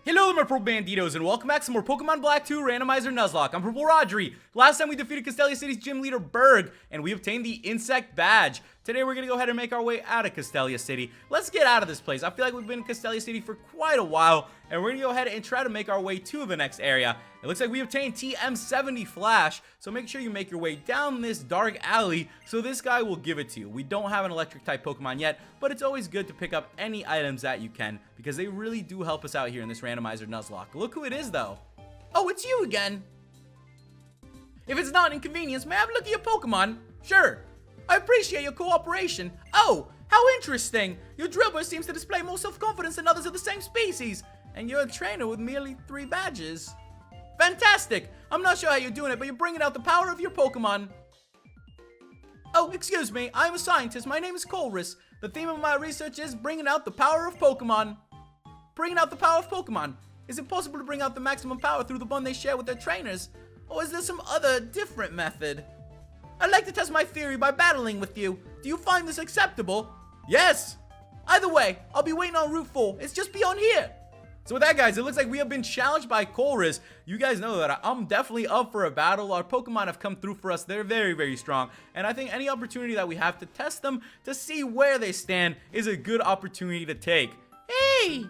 Hello my Purple Banditos and welcome back to some more Pokemon Black 2 Randomizer Nuzlocke. I'm PurpleRodri. Last time we defeated Castelia City's gym leader Berg and we obtained the insect badge. Today we're going to go ahead and make our way out of Castelia City. Let's get out of this place. I feel like we've been in Castelia City for quite a while and we're going to go ahead and try to make our way to the next area. It looks like we obtained TM70 Flash, so make sure you make your way down this dark alley so this guy will give it to you. We don't have an electric type Pokemon yet, but it's always good to pick up any items that you can because they really do help us out here in this Randomizer Nuzlocke. Look who it is though. Oh, it's you again. If it's not an inconvenience, may I have a look at your Pokemon? Sure. I appreciate your cooperation. Oh, how interesting. Your Dribble seems to display more self-confidence than others of the same species. And you're a trainer with merely 3 badges. Fantastic. I'm not sure how you're doing it, but you're bringing out the power of your Pokemon. Oh, excuse me. I'm a scientist. My name is Colress. The theme of my research is bringing out the power of Pokemon. Bringing out the power of Pokemon. Is it possible to bring out the maximum power through the bond they share with their trainers? Or is there some other different method? I'd like to test my theory by battling with you. Do you find this acceptable? Yes! Either way, I'll be waiting on Route 4. It's just beyond here. So with that, guys, it looks like we have been challenged by Colress. You guys know that I'm definitely up for a battle. Our Pokemon have come through for us. They're very, very strong. And I think any opportunity that we have to test them to see where they stand is a good opportunity to take. Hey!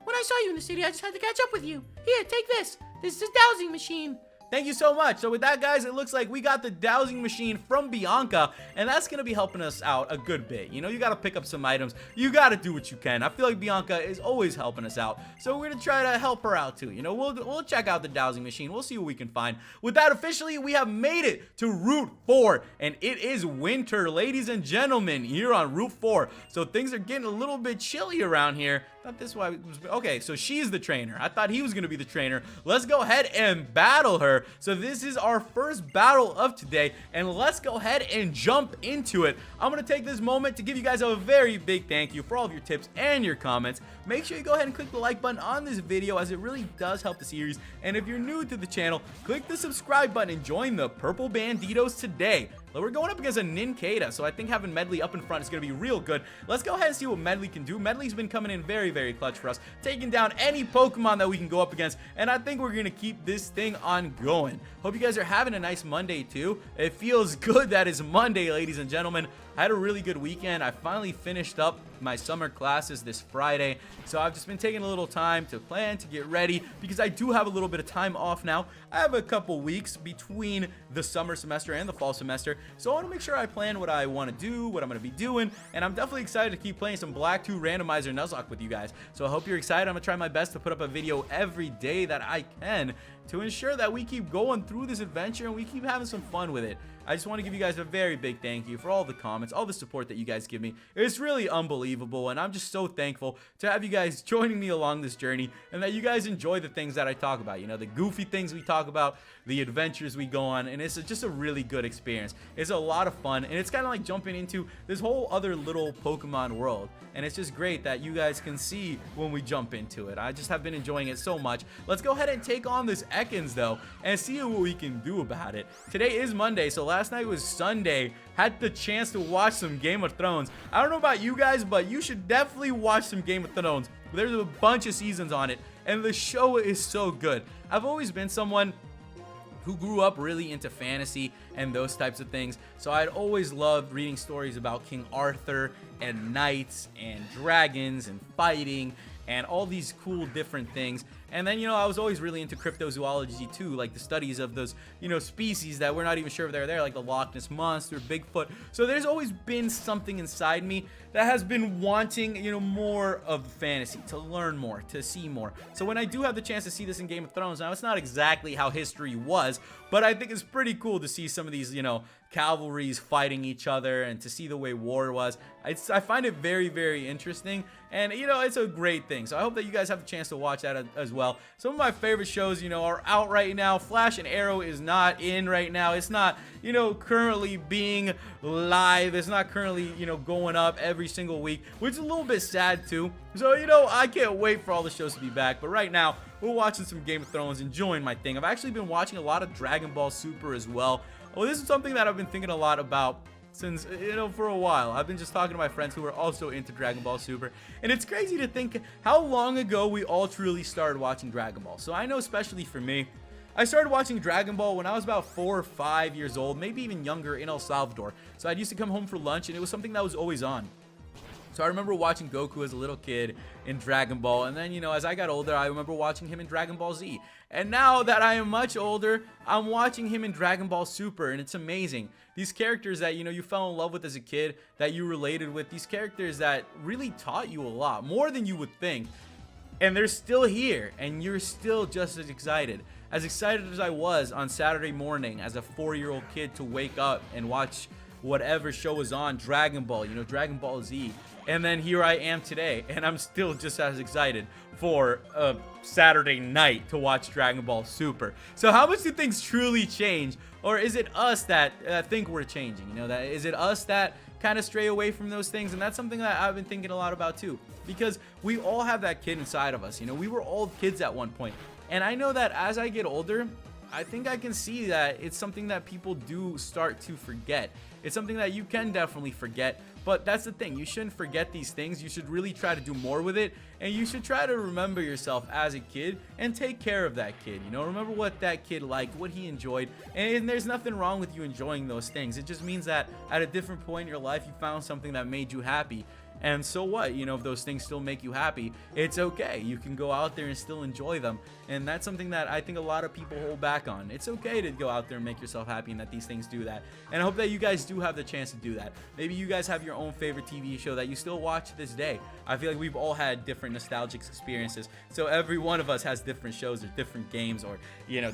When I saw you in the city, I just had to catch up with you. Here, take this. This is a dowsing machine. Thank you so much. So with that, guys, it looks like we got the dowsing machine from Bianca, and that's going to be helping us out a good bit. You know, you got to pick up some items. You got to do what you can. I feel like Bianca is always helping us out, so we're going to try to help her out too. You know, we'll check out the dowsing machine. We'll see what we can find. With that, officially, we have made it to Route 4, and it is winter, ladies and gentlemen, here on Route 4. So things are getting a little bit chilly around here. Thought this why okay, so she's the trainer. I thought he was gonna be the trainer. Let's go ahead and battle her. So this is our first battle of today, and let's go ahead and jump into it. I'm gonna take this moment to give you guys a very big thank you for all of your tips and your comments. Make sure you go ahead and click the like button on this video as it really does help the series. And if you're new to the channel, click the subscribe button and join the Purple Banditos today. We're going up against a Nincada, so I think having Medley up in front is going to be real good. Let's go ahead and see what Medley can do. Medley's been coming in very, very clutch for us, taking down any Pokemon that we can go up against, and I think we're going to keep this thing on going. Hope you guys are having a nice Monday, too. It feels good that it's Monday, ladies and gentlemen. I had a really good weekend. I finally finished up my summer classes this Friday, so I've just been taking a little time to plan, to get ready, because I do have a little bit of time off now. I have a couple weeks between the summer semester and the fall semester, so I want to make sure I plan what I want to do, what I'm going to be doing, and I'm definitely excited to keep playing some Black 2 Randomizer Nuzlocke with you guys. So I hope you're excited. I'm going to try my best to put up a video every day that I can to ensure that we keep going through this adventure and we keep having some fun with it. I just want to give you guys a very big thank you for all the comments, all the support that you guys give me. It's really unbelievable, and I'm just so thankful to have you guys joining me along this journey and that you guys enjoy the things that I talk about. You know, the goofy things we talk about, the adventures we go on, and it's just a really good experience. It's a lot of fun, and it's kind of like jumping into this whole other little Pokemon world, and it's just great that you guys can see when we jump into it. I just have been enjoying it so much. Let's go ahead and take on this Ekans, though, and see what we can do about it. Today is Monday, so last night was Sunday. Had the chance to watch some Game of Thrones. I don't know about you guys, but you should definitely watch some Game of Thrones. There's a bunch of seasons on it, and the show is so good. I've always been someone who grew up really into fantasy and those types of things, so I'd always loved reading stories about King Arthur and knights and dragons and fighting and all these cool different things. And then, you know, I was always really into cryptozoology too, like the studies of those, you know, species that we're not even sure if they're there, like the Loch Ness Monster, Bigfoot. So there's always been something inside me that has been wanting, you know, more of fantasy, to learn more, to see more. So when I do have the chance to see this in Game of Thrones, now it's not exactly how history was, but I think it's pretty cool to see some of these, you know, cavalries fighting each other and to see the way war was. I find it very, very interesting, and you know, it's a great thing. So I hope that you guys have the chance to watch that as well. Some of my favorite shows, you know, are out right now. Flash and Arrow is not in right now. It's not, you know, currently being live. It's not currently, you know, going up every single week, which is a little bit sad too. So, you know, I can't wait for all the shows to be back. But right now, we're watching some Game of Thrones, enjoying my thing. I've actually been watching a lot of Dragon Ball Super as well. Well, this is something that I've been thinking a lot about since, for a while. I've been just talking to my friends who are also into Dragon Ball Super, and it's crazy to think how long ago we all truly started watching Dragon Ball. So I know, especially for me, I started watching Dragon Ball when I was about 4 or 5 years old, maybe even younger, in El Salvador. So I used to come home for lunch, and it was something that was always on. So I remember watching Goku as a little kid in Dragon Ball, and then, as I got older, I remember watching him in Dragon Ball Z. And now that I am much older, I'm watching him in Dragon Ball Super, and it's amazing. These characters that, you fell in love with as a kid, that you related with, these characters that really taught you a lot, more than you would think. And they're still here, and you're still just as excited. As excited as I was on Saturday morning as a 4-year-old kid to wake up and watch whatever show was on, Dragon Ball, Dragon Ball Z. And then here I am today, and I'm still just as excited for a Saturday night to watch Dragon Ball Super. So how much do things truly change? Or is it us that think we're changing? Is it us that kind of stray away from those things? And that's something that I've been thinking a lot about too. Because we all have that kid inside of us. We were all kids at one point. And I know that as I get older, I think I can see that it's something that people do start to forget. It's something that you can definitely forget, but that's the thing. You shouldn't forget these things. You should really try to do more with it, and you should try to remember yourself as a kid and take care of that kid. Remember what that kid liked, what he enjoyed, and there's nothing wrong with you enjoying those things. It just means that at a different point in your life, you found something that made you happy. And so what? If those things still make you happy, it's okay. You can go out there and still enjoy them. And that's something that I think a lot of people hold back on. It's okay to go out there and make yourself happy, and that these things do that. And I hope that you guys do have the chance to do that. Maybe you guys have your own favorite TV show that you still watch to this day. I feel like we've all had different nostalgic experiences. So every one of us has different shows or different games or,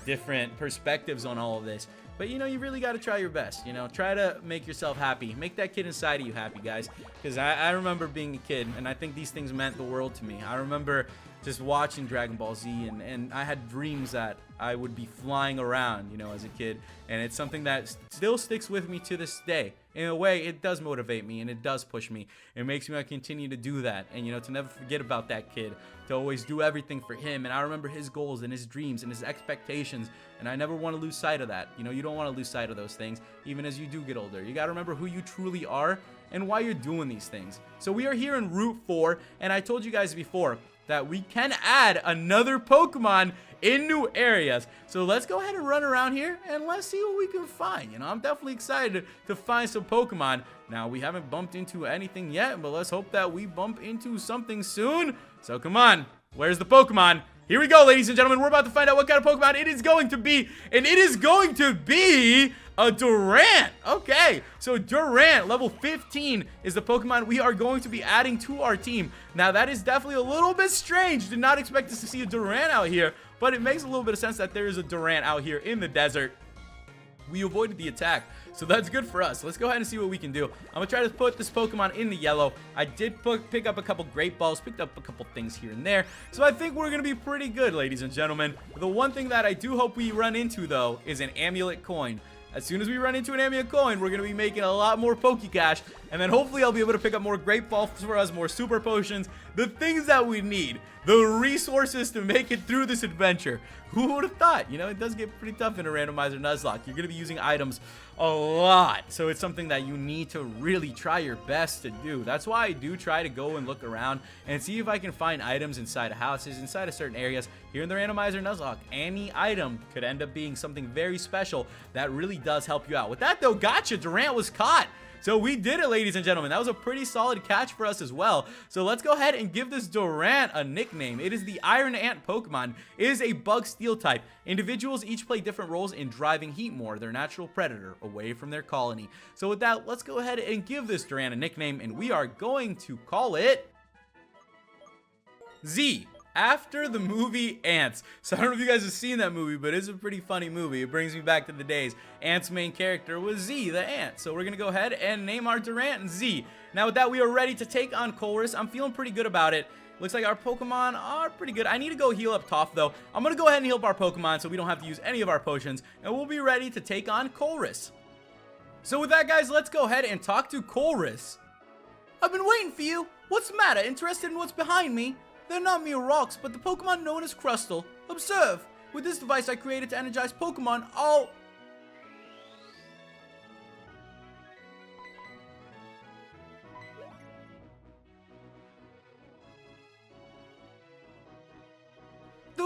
different perspectives on all of this. But, you really got to try your best. Try to make yourself happy. Make that kid inside of you happy, guys. Because I remember being a kid, and I think these things meant the world to me. I remember just watching Dragon Ball Z, and I had dreams that I would be flying around, as a kid. And it's something that still sticks with me to this day. In a way, it does motivate me, and it does push me. It makes me want to continue to do that, and, to never forget about that kid, to always do everything for him. And I remember his goals and his dreams and his expectations, and I never want to lose sight of that. You don't want to lose sight of those things, even as you do get older. You got to remember who you truly are and why you're doing these things. So we are here in Route 4, and I told you guys before that we can add another Pokemon in new areas. So let's go ahead and run around here and let's see what we can find. I'm definitely excited to find some Pokemon. Now, we haven't bumped into anything yet, but let's hope that we bump into something soon. So come on, where's the Pokemon? Here we go, ladies and gentlemen. We're about to find out what kind of Pokemon it is going to be. And it is going to be a Durant. Okay, so Durant, level 15, is the Pokemon we are going to be adding to our team. Now, that is definitely a little bit strange. Did not expect us to see a Durant out here. But it makes a little bit of sense that there is a Durant out here in the desert. We avoided the attack, so that's good for us. Let's go ahead and see what we can do. I'm going to try to put this Pokemon in the yellow. I did pick up a couple Great Balls, picked up a couple things here and there. So I think we're going to be pretty good, ladies and gentlemen. The one thing that I do hope we run into, though, is an Amulet Coin. As soon as we run into an Amulet Coin, we're going to be making a lot more Pokecash. And then hopefully I'll be able to pick up more Great Balls for us, more Super Potions, the things that we need, the resources to make it through this adventure. Who would have thought? It does get pretty tough in a Randomizer Nuzlocke. You're going to be using items a lot. So it's something that you need to really try your best to do. That's why I do try to go and look around and see if I can find items inside of houses, inside of certain areas. Here in the Randomizer Nuzlocke, any item could end up being something very special that really does help you out. With that, though, gotcha. Durant was caught. So we did it, ladies and gentlemen. That was a pretty solid catch for us as well. So let's go ahead and give this Durant a nickname. It is the Iron Ant Pokemon. It is a Bug Steel type. Individuals each play different roles in driving Heatmore, their natural predator, away from their colony. So with that, let's go ahead and give this Durant a nickname, and we are going to call it Z. After the movie Ants. So I don't know if you guys have seen that movie, but it's a pretty funny movie. It brings me back to the days. Ant's main character was Z, the ant. So we're going to go ahead and name our Durant Z. Now with that, we are ready to take on Colress. I'm feeling pretty good about it. Looks like our Pokemon are pretty good. I need to go heal up top, though. I'm going to go ahead and heal up our Pokemon so we don't have to use any of our potions. And we'll be ready to take on Colress. So with that, guys, let's go ahead and talk to Colress. I've been waiting for you. What's the matter? Interested in what's behind me? They're not mere rocks, but the Pokemon known as Crustal. Observe! With this device I created to energize Pokemon,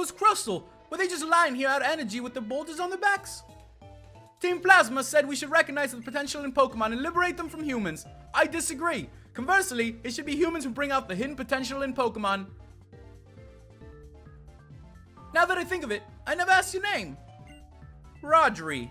those Crustle? Were they just lying here out of energy with the boulders on their backs? Team Plasma said we should recognize the potential in Pokemon and liberate them from humans. I disagree. Conversely, it should be humans who bring out the hidden potential in Pokemon. Now that I think of it, I never asked your name. Rodri.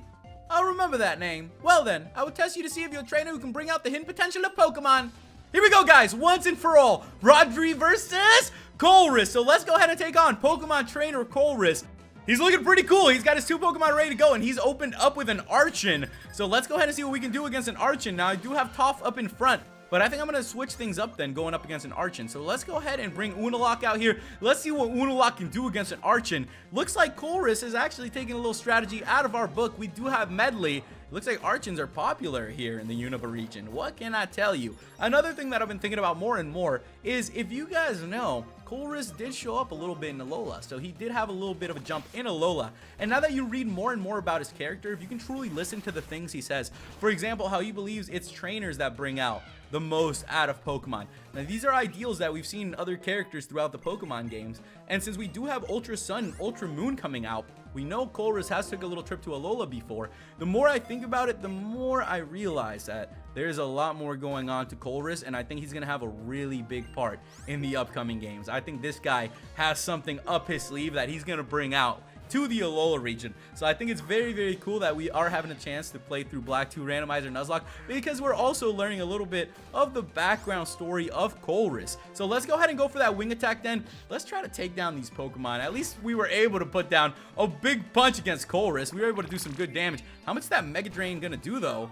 I'll remember that name. Well then, I will test you to see if you're a trainer who can bring out the hidden potential of Pokemon. Here we go, guys, once and for all. Rodri versus Colress. So let's go ahead and take on Pokemon Trainer Colress. He's looking pretty cool. He's got his 2 Pokemon ready to go, and he's opened up with an Archon. So let's go ahead and see what we can do against an Archon. Now, I do have Toph up in front, but I think I'm going to switch things up then going up against an Archon. So let's go ahead and bring Unalak out here. Let's see what Unalak can do against an Archon. Looks like Colress is actually taking a little strategy out of our book. We do have Medley. Looks like Archons are popular here in the Unova region. What can I tell you? Another thing that I've been thinking about more and more is, if you guys know, Colress did show up a little bit in Alola, so he did have a little bit of a jump in Alola. And now that you read more and more about his character, if you can truly listen to the things he says, for example, how he believes it's trainers that bring out the most out of Pokemon. Now, these are ideals that we've seen in other characters throughout the Pokemon games, and since we do have Ultra Sun and Ultra Moon coming out, we know Colress has took a little trip to Alola before. The more I think about it, the more I realize that there's a lot more going on to Colress, and I think he's going to have a really big part in the upcoming games. I think this guy has something up his sleeve that he's going to bring out to the Alola region. So I think it's very, very cool that we are having a chance to play through Black 2 Randomizer Nuzlocke, because we're also learning a little bit of the background story of Colress. So let's go ahead and go for that wing attack then. Let's try to take down these Pokemon. At least we were able to put down a big punch against Colress. We were able to do some good damage. How much is that Mega Drain gonna do though?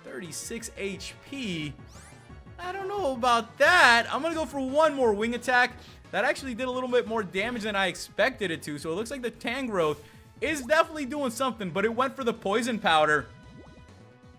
36 HP. I don't know about that. I'm gonna go for one more wing attack. That actually did a little bit more damage than I expected it to. So it looks like the Tangrowth is definitely doing something, but it went for the poison powder.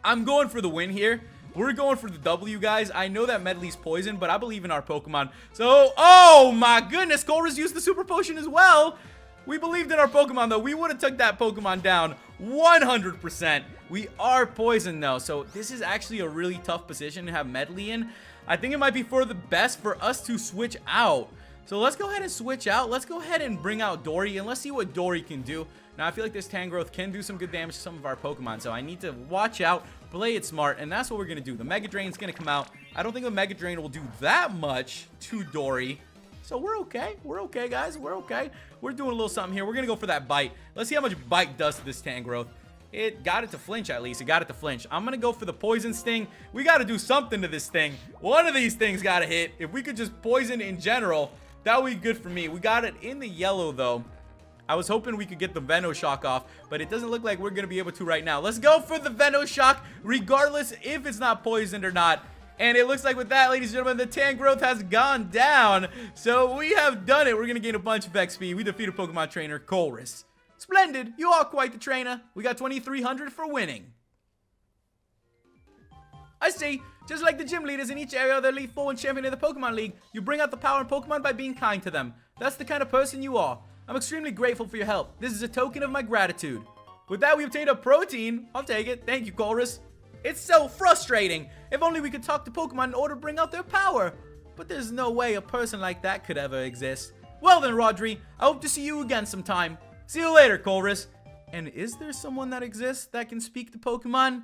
I'm going for the win here. We're going for the W, guys. I know that Medley's poison, but I believe in our Pokemon. So, oh my goodness, Colress used the super potion as well. We believed in our Pokemon, though. We would have took that Pokemon down 100%. We are poisoned, though, so this is actually a really tough position to have Medley in. I think it might be for the best for us to switch out. So let's go ahead and switch out. Let's go ahead and bring out Dory, and let's see what Dory can do. Now, I feel like this Tangrowth can do some good damage to some of our Pokemon, so I need to watch out, play it smart, and that's what we're going to do. The Mega Drain's going to come out. I don't think the Mega Drain will do that much to Dory. So we're okay. We're okay, guys. We're okay. We're doing a little something here. We're going to go for that Bite. Let's see how much Bite does to this Tangrowth. It got it to flinch, at least. It got it to flinch. I'm going to go for the Poison Sting. We got to do something to this thing. One of these things got to hit. If we could just poison in general, that would be good for me. We got it in the yellow, though. I was hoping we could get the Venoshock off, but it doesn't look like we're going to be able to right now. Let's go for the Venoshock, regardless if it's not poisoned or not. And it looks like with that, ladies and gentlemen, the Tangrowth has gone down. So we have done it. We're going to gain a bunch of XP. We defeated Pokemon Trainer Colress. Splendid. You are quite the trainer. We got 2,300 for winning. I see. Just like the gym leaders in each area of the Elite Four and champion of the Pokemon League, you bring out the power in Pokemon by being kind to them. That's the kind of person you are. I'm extremely grateful for your help. This is a token of my gratitude. With that, we obtained a protein. I'll take it. Thank you, Colress. It's so frustrating. If only we could talk to Pokemon in order to bring out their power. But there's no way a person like that could ever exist. Well then, Rodri, I hope to see you again sometime. See you later, Colress. And is there someone that exists that can speak to Pokemon?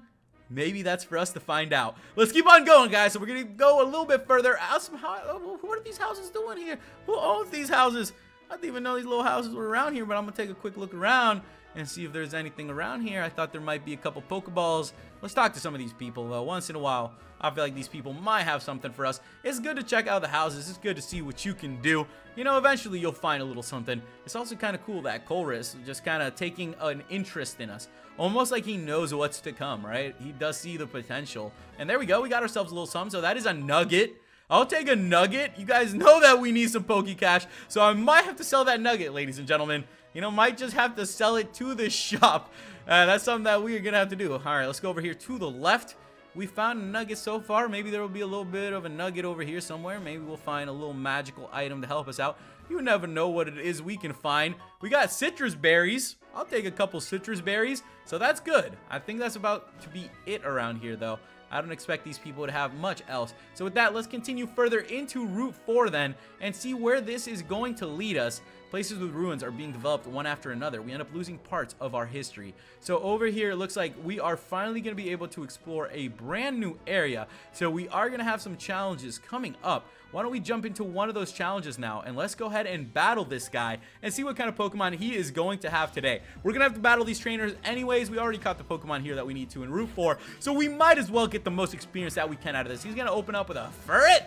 Maybe that's for us to find out. Let's keep on going, guys. So we're going to go a little bit further. What are these houses doing here? Who owns these houses? I didn't even know these little houses were around here, but I'm going to take a quick look around and see if there's anything around here. I thought there might be a couple Pokeballs. Let's talk to some of these people, though. Once in a while, I feel like these people might have something for us. It's good to check out the houses. It's good to see what you can do. You know, eventually you'll find a little something. It's also kind of cool that Colress is just kind of taking an interest in us. Almost like he knows what's to come, right? He does see the potential. And there we go. We got ourselves a little something. So that is a nugget. I'll take a nugget. You guys know that we need some Poke Cash. So I might have to sell that nugget, ladies and gentlemen. You know, might just have to sell it to the shop. That's something that we're going to have to do. All right, let's go over here to the left. We found a nugget so far. Maybe there will be a little bit of a nugget over here somewhere. Maybe we'll find a little magical item to help us out. You never know what it is we can find. We got citrus berries. I'll take a couple citrus berries. So that's good. I think that's about to be it around here, though. I don't expect these people to have much else. So with that, let's continue further into Route 4 then and see where this is going to lead us. Places with ruins are being developed one after another. We end up losing parts of our history. So over here, it looks like we are finally going to be able to explore a brand new area. So we are going to have some challenges coming up. Why don't we jump into one of those challenges now, and let's go ahead and battle this guy and see what kind of Pokemon he is going to have today. We're going to have to battle these trainers anyways. We already caught the Pokemon here that we need to in Route 4, so we might as well get the most experience that we can out of this. He's going to open up with a Furret.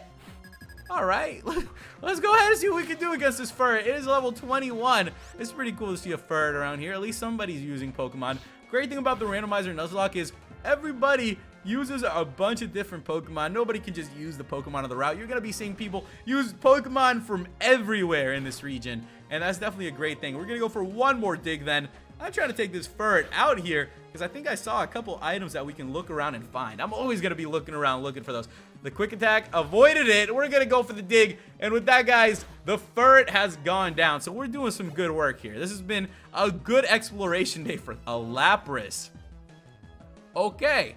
Alright, let's go ahead and see what we can do against this Furret. It is level 21. It's pretty cool to see a Furret around here. At least somebody's using Pokemon. Great thing about the Randomizer Nuzlocke is everybody uses a bunch of different Pokemon. Nobody can just use the Pokemon of the route. You're going to be seeing people use Pokemon from everywhere in this region, and that's definitely a great thing. We're going to go for one more dig then. I'm trying to take this Furret out here because I think I saw a couple items that we can look around and find. I'm always going to be looking around looking for those. The quick attack avoided it. We're going to go for the dig, and with that, guys, the Furret has gone down. So we're doing some good work here. This has been a good exploration day for a Lapras. Okay.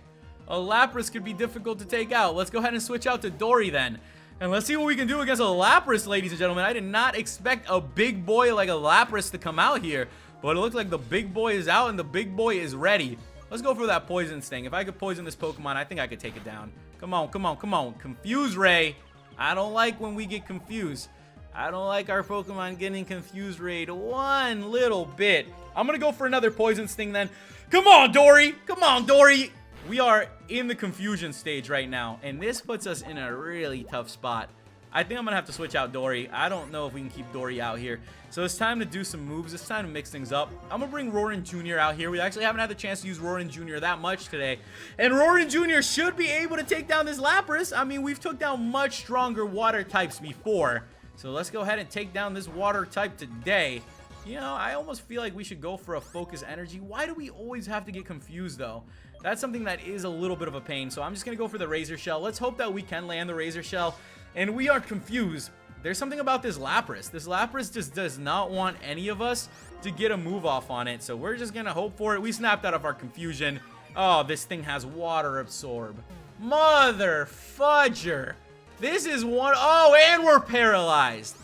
A Lapras could be difficult to take out. Let's go ahead and switch out to Dory then. And let's see what we can do against a Lapras, ladies and gentlemen. I did not expect a big boy like a Lapras to come out here. But it looks like the big boy is out and the big boy is ready. Let's go for that Poison Sting. If I could poison this Pokemon, I think I could take it down. Come on, come on, come on. Confuse Ray. I don't like when we get confused. I don't like our Pokemon getting confused Rayed one little bit. I'm going to go for another Poison Sting then. Come on, Dory. Come on, Dory. We are in the confusion stage right now, and this puts us in a really tough spot. I think I'm going to have to switch out Dory. I don't know if we can keep Dory out here. So it's time to do some moves. It's time to mix things up. I'm going to bring Roaring Jr. out here. We actually haven't had the chance to use Roaring Jr. that much today. And Roaring Jr. should be able to take down this Lapras. I mean, we've took down much stronger water types before. So let's go ahead and take down this water type today. You know, I almost feel like we should go for a Focus Energy. Why do we always have to get confused, though? That's something that is a little bit of a pain. So I'm just going to go for the Razor Shell. Let's hope that we can land the Razor Shell. And we are confused. There's something about this Lapras. This Lapras just does not want any of us to get a move off on it. So we're just going to hope for it. We snapped out of our confusion. Oh, this thing has Water Absorb. Mother fudger. This is one. Oh, and we're paralyzed.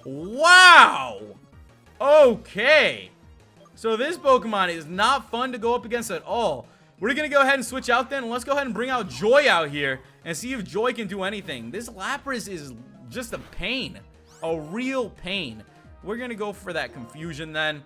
Wow. Okay. So this Pokemon is not fun to go up against at all. We're going to go ahead and switch out then. Let's go ahead and bring out Joy out here and see if Joy can do anything. This Lapras is just a pain. A real pain. We're going to go for that confusion then.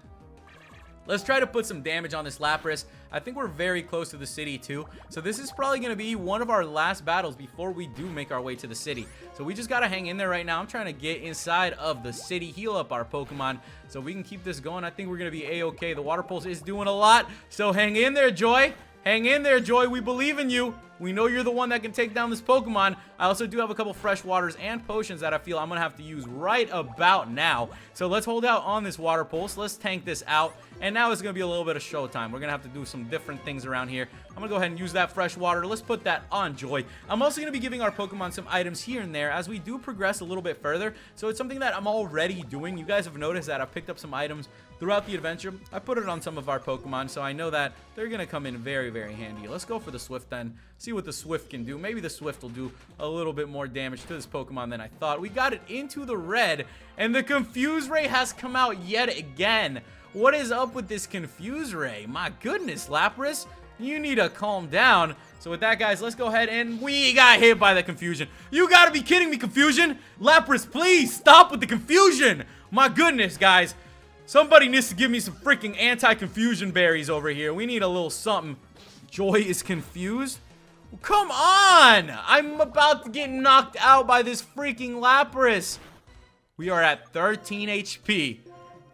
Let's try to put some damage on this Lapras. I think we're very close to the city too. So this is probably going to be one of our last battles before we do make our way to the city. So we just got to hang in there right now. I'm trying to get inside of the city, heal up our Pokemon so we can keep this going. I think we're going to be A-okay. The Water Pulse is doing a lot. So hang in there, Joy. Hang in there, Joy. We believe in you. We know you're the one that can take down this Pokemon. I also do have a couple fresh waters and potions that I feel I'm going to have to use right about now. So let's hold out on this Water Pulse. Let's tank this out. And now it's going to be a little bit of showtime. We're going to have to do some different things around here. I'm going to go ahead and use that fresh water. Let's put that on Joy. I'm also going to be giving our Pokemon some items here and there as we do progress a little bit further. So it's something that I'm already doing. You guys have noticed that I've picked up some items throughout the adventure. I put it on some of our Pokemon, so I know that they're going to come in very, very handy. Let's go for the Swift then. See what the Swift can do. Maybe the Swift will do a little bit more damage to this Pokemon than I thought. We got it into the red, and the Confuse Ray has come out yet again. What is up with this Confuse Ray? My goodness, Lapras, you need to calm down. So with that, guys, let's go ahead and we got hit by the Confusion. You gotta be kidding me, Confusion. Lapras, please stop with the Confusion. My goodness, guys. Somebody needs to give me some freaking anti-confusion berries over here. We need a little something. Joy is confused? Well, come on! I'm about to get knocked out by this freaking Lapras. We are at 13 HP.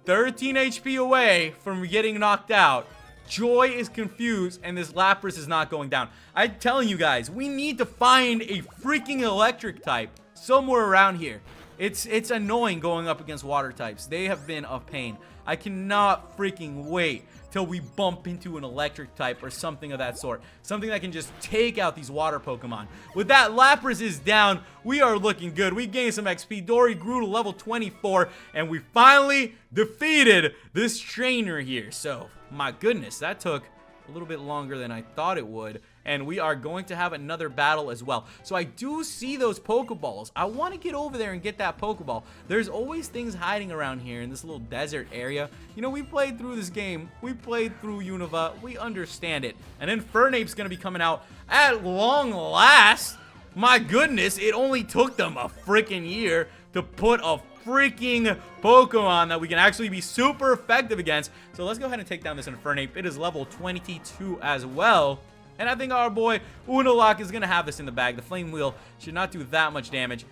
13 HP away from getting knocked out. Joy is confused, and this Lapras is not going down. I'm telling you guys, we need to find a freaking electric type somewhere around here. It's annoying going up against water types. They have been a pain. I cannot freaking wait till we bump into an electric type or something of that sort. Something that can just take out these water Pokemon. With that, Lapras is down. We are looking good. We gained some XP. Dory grew to level 24, and we finally defeated this trainer here. So, my goodness, that took a little bit longer than I thought it would. And we are going to have another battle as well. So I do see those Pokeballs. I want to get over there and get that Pokeball. There's always things hiding around here in this little desert area. You know, we played through this game. We played through Unova. We understand it. And then Infernape's going to be coming out at long last. My goodness, it only took them a freaking year to put a freaking Pokemon that we can actually be super effective against. So let's go ahead and take down this Infernape. It is level 22 as well. And I think our boy Nuzlocke is going to have this in the bag. The Flame Wheel should not do that much damage.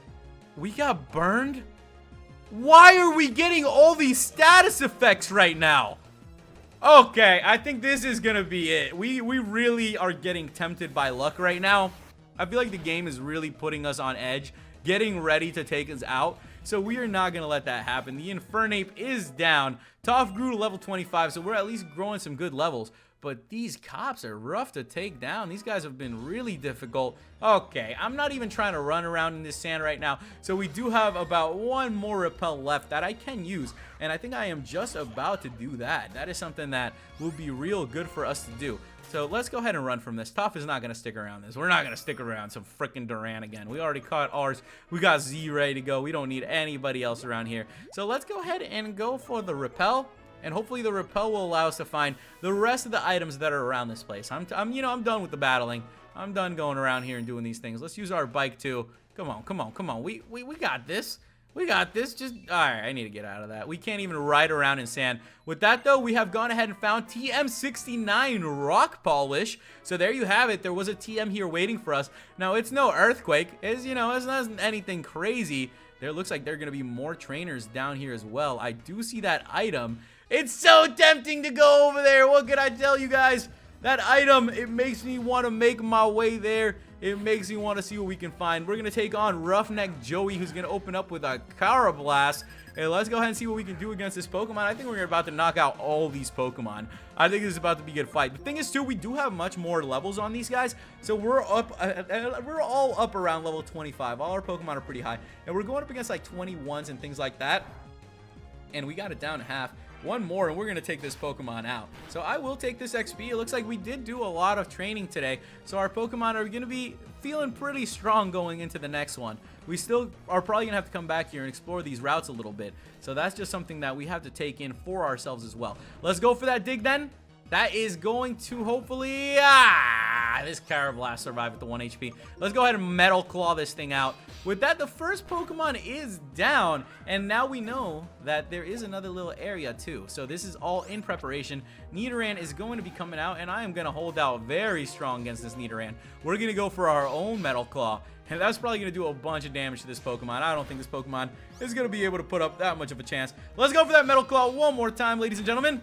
We got burned? Why are we getting all these status effects right now? Okay, I think this is going to be it. We really are getting tempted by luck right now. I feel like the game is really putting us on edge, getting ready to take us out. So we are not going to let that happen. The Infernape is down. Toph grew to level 25, so we're at least growing some good levels. But these cops are rough to take down. These guys have been really difficult. Okay, I'm not even trying to run around in this sand right now. So we do have about one more repel left that I can use. And I think I am just about to do that. That is something that will be real good for us to do. So let's go ahead and run from this. Toph is not going to stick around this. We're not going to stick around some freaking Duran again. We already caught ours. We got Z ready to go. We don't need anybody else around here. So let's go ahead and go for the repel. And hopefully the repel will allow us to find the rest of the items that are around this place. I'm done with the battling. I'm done going around here and doing these things. Let's use our bike too. Come on, come on, come on. We got this. We got this. Just, all right, I need to get out of that. We can't even ride around in sand. With that, though, we have gone ahead and found TM69 Rock Polish. So there you have it. There was a TM here waiting for us. Now, it's no earthquake. It's not anything crazy. There looks like there are going to be more trainers down here as well. I do see that item. It's so tempting to go over there. What can I tell you guys? That item, it makes me want to make my way there. It makes me want to see what we can find. We're going to take on Roughneck Joey, who's going to open up with a Carablast. Hey, let's go ahead and see what we can do against this Pokemon. I think we're about to knock out all these Pokemon. I think this is about to be a good fight. The thing is, too, we do have much more levels on these guys. So we're all up around level 25. All our Pokemon are pretty high. And we're going up against like 21s and things like that. And we got it down to half. One more and we're going to take this Pokemon out. So I will take this XP. It looks like we did do a lot of training today. So our Pokemon are going to be feeling pretty strong going into the next one. We still are probably going to have to come back here and explore these routes a little bit. So that's just something that we have to take in for ourselves as well. Let's go for that dig then. That is going to hopefully... this Carablast survived with the 1 HP. Let's go ahead and Metal Claw this thing out. With that, the first Pokemon is down. And now we know that there is another little area too. So this is all in preparation. Nidoran is going to be coming out. And I am going to hold out very strong against this Nidoran. We're going to go for our own Metal Claw. And that's probably going to do a bunch of damage to this Pokemon. I don't think this Pokemon is going to be able to put up that much of a chance. Let's go for that Metal Claw one more time, ladies and gentlemen.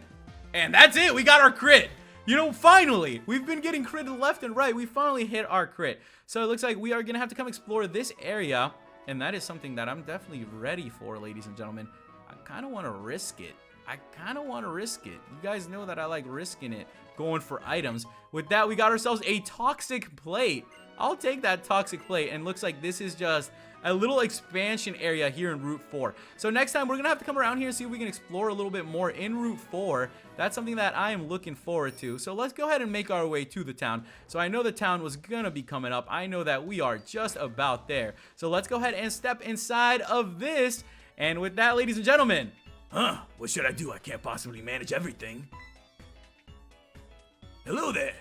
And that's it. We got our crit. You know, finally. We've been getting critted left and right. We finally hit our crit. So it looks like we are going to have to come explore this area. And that is something that I'm definitely ready for, ladies and gentlemen. I kind of want to risk it. You guys know that I like risking it, going for items. With that, we got ourselves a Toxic Plate. I'll take that Toxic Plate. And looks like this is just a little expansion area here in Route 4. So next time, we're going to have to come around here and see if we can explore a little bit more in Route 4. That's something that I am looking forward to. So let's go ahead and make our way to the town. So I know the town was going to be coming up. I know that we are just about there. So let's go ahead and step inside of this. And with that, ladies and gentlemen... What should I do? I can't possibly manage everything. Hello there.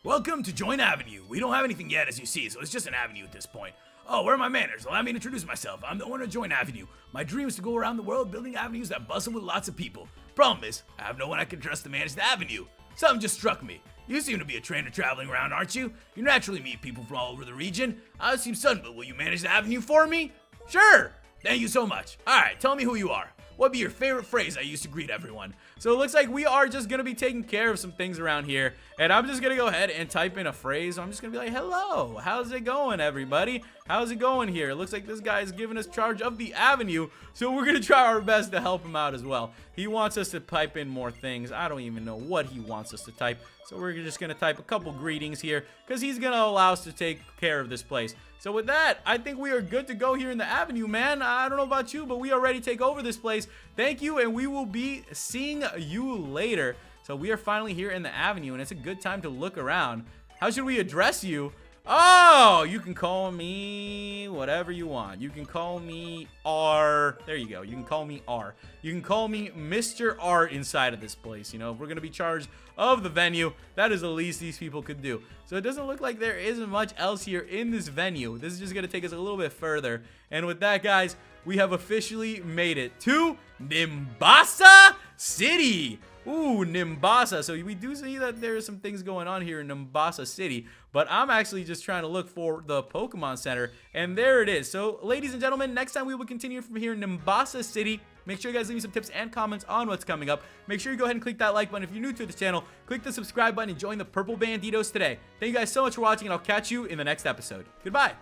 Welcome to Join Avenue. We don't have anything yet, as you see, so it's just an avenue at this point. Oh, where are my manners? Allow me to introduce myself. I'm the owner of Join Avenue. My dream is to go around the world building avenues that bustle with lots of people. Problem is, I have no one I can trust to manage the avenue. Something just struck me. You seem to be a trainer traveling around, aren't you? You naturally meet people from all over the region. I seem sudden, but will you manage the avenue for me? Sure. Thank you so much. Alright, tell me who you are. What'd be your favorite phrase I used to greet everyone? So it looks like we are just going to be taking care of some things around here. And I'm just going to go ahead and type in a phrase. I'm just going to be like, hello, how's it going, everybody? How's it going here? It looks like this guy is giving us charge of the avenue. So we're going to try our best to help him out as well. He wants us to type in more things. I don't even know what he wants us to type. So we're just going to type a couple greetings here because he's going to allow us to take care of this place. So with that, I think we are good to go here in the avenue, man. I don't know about you, but we are ready to take over this place. Thank you, and we will be seeing you later. So we are finally here in the avenue, and it's a good time to look around. How should we address you? Oh, you can call me whatever you want. You can call me R. There you go. You can call me R. You can call me Mr. R inside of this place. You know, if we're going to be charged of the venue, that is the least these people could do. So it doesn't look like there isn't much else here in this venue. This is just going to take us a little bit further. And with that, guys, we have officially made it to Nimbasa City. Ooh, Nimbasa. So we do see that there are some things going on here in Nimbasa City, but I'm actually just trying to look for the Pokemon Center, and there it is. So, ladies and gentlemen, next time we will continue from here in Nimbasa City. Make sure you guys leave me some tips and comments on what's coming up. Make sure you go ahead and click that like button if you're new to the channel. Click the subscribe button and join the Purple Banditos today. Thank you guys so much for watching, and I'll catch you in the next episode. Goodbye.